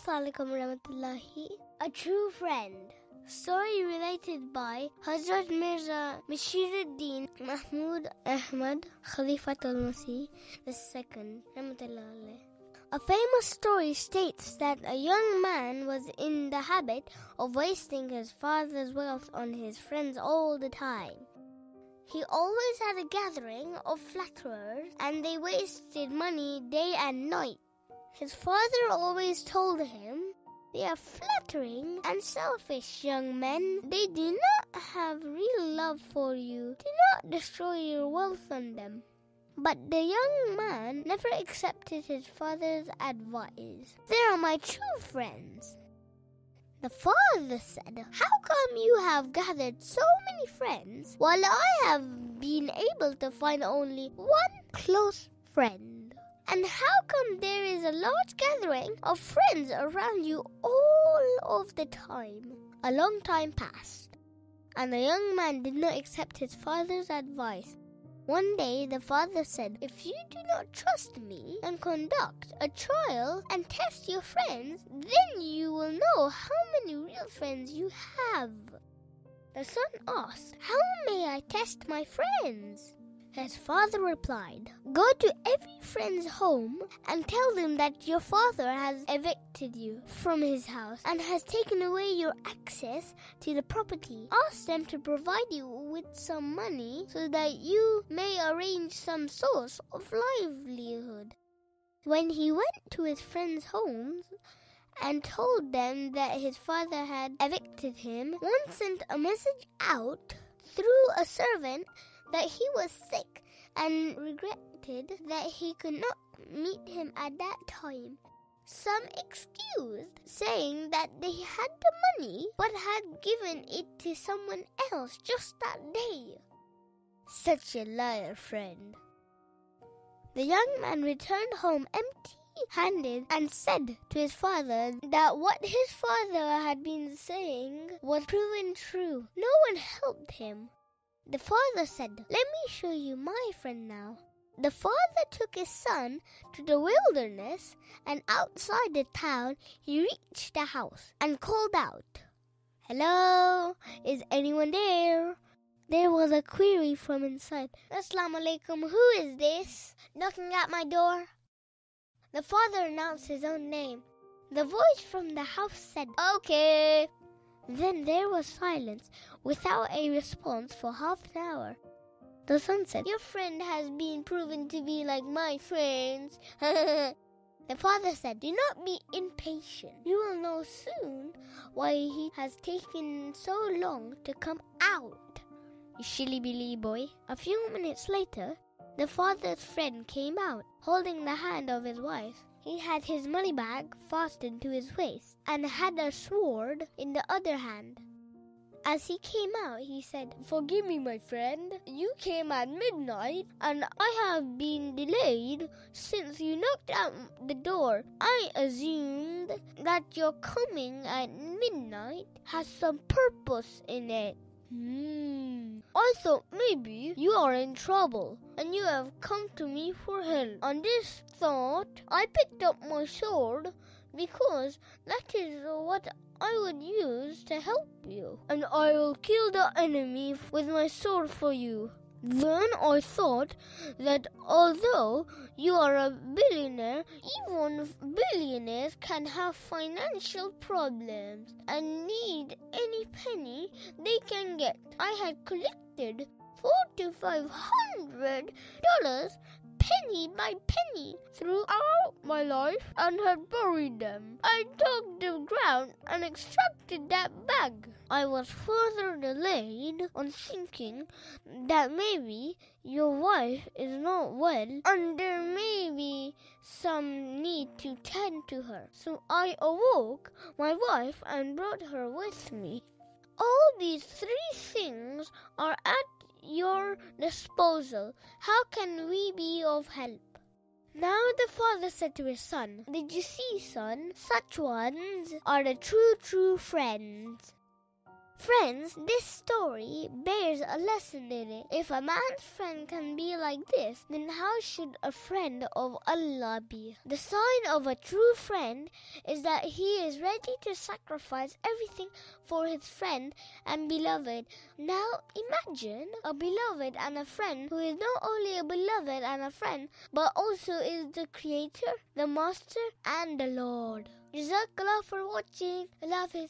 Alaikum warahmatullahi. A True Friend. Story related by Hazrat Mirza Bashiruddin Mahmud Ahmad Khalifatul Masih II. A famous story states that a young man was in the habit of wasting his father's wealth on his friends all the time. He always had a gathering of flatterers, and they wasted money day and night. His father always told him, "They are flattering and selfish young men. They do not have real love for you. Do not destroy your wealth on them." But the young man never accepted his father's advice. "They are my true friends." The father said, "How come you have gathered so many friends while I have been able to find only one close friend? And how come there is a large gathering of friends around you all of the time?" A long time passed, and the young man did not accept his father's advice. One day the father said, "If you do not trust me, then conduct a trial and test your friends. Then you will know how many real friends you have." The son asked, "How may I test my friends?" His father replied, "Go to every friend's home and tell them that your father has evicted you from his house and has taken away your access to the property. Ask them to provide you with some money so that you may arrange some source of livelihood." When he went to his friends' homes and told them that his father had evicted him, one sent a message out through a servant that he was sick and regretted that he could not meet him at that time. Some excused, saying that they had the money but had given it to someone else just that day. Such a liar, friend. The young man returned home empty-handed and said to his father that what his father had been saying was proven true. No one helped him. The father said, "Let me show you my friend now." The father took his son to the wilderness, and outside the town he reached a house and called out, "Hello, is anyone there?" There was a query from inside. "Assalamu alaikum, who is this knocking at my door?" The father announced his own name. The voice from the house said, "Okay." Then there was silence without a response for half an hour. The son said, "Your friend has been proven to be like my friends." The father said, "Do not be impatient. You will know soon why he has taken so long to come out, you shilly-billy boy." A few minutes later, the father's friend came out, holding the hand of his wife. He had his money bag fastened to his waist and had a sword in the other hand. As he came out, he said, "Forgive me, my friend. You came at midnight, and I have been delayed since you knocked at the door. I assumed that your coming at midnight has some purpose in it. I thought maybe you are in trouble and you have come to me for help. On this thought, I picked up my sword because that is what I would use to help you, and I will kill the enemy with my sword for you. Then I thought that although you are a billionaire, even billionaires can have financial problems and need any penny they can get. I had collected $400 to $500 penny by penny throughout my life and had buried them. I dug the ground and extracted that bag. I was further delayed on thinking that maybe your wife is not well and there may be some need to tend to her. So I awoke my wife and brought her with me. All these three things are at your disposal. How can we be of help?" Now the father said to his son, "Did you see, son? Such ones are the true friends." Friends, this story bears a lesson in it. If a man's friend can be like this, then how should a friend of Allah be? The sign of a true friend is that he is ready to sacrifice everything for his friend and beloved. Now imagine a beloved and a friend who is not only a beloved and a friend, but also is the Creator, the Master and the Lord. Jazakallah for watching. Allah Hafiz.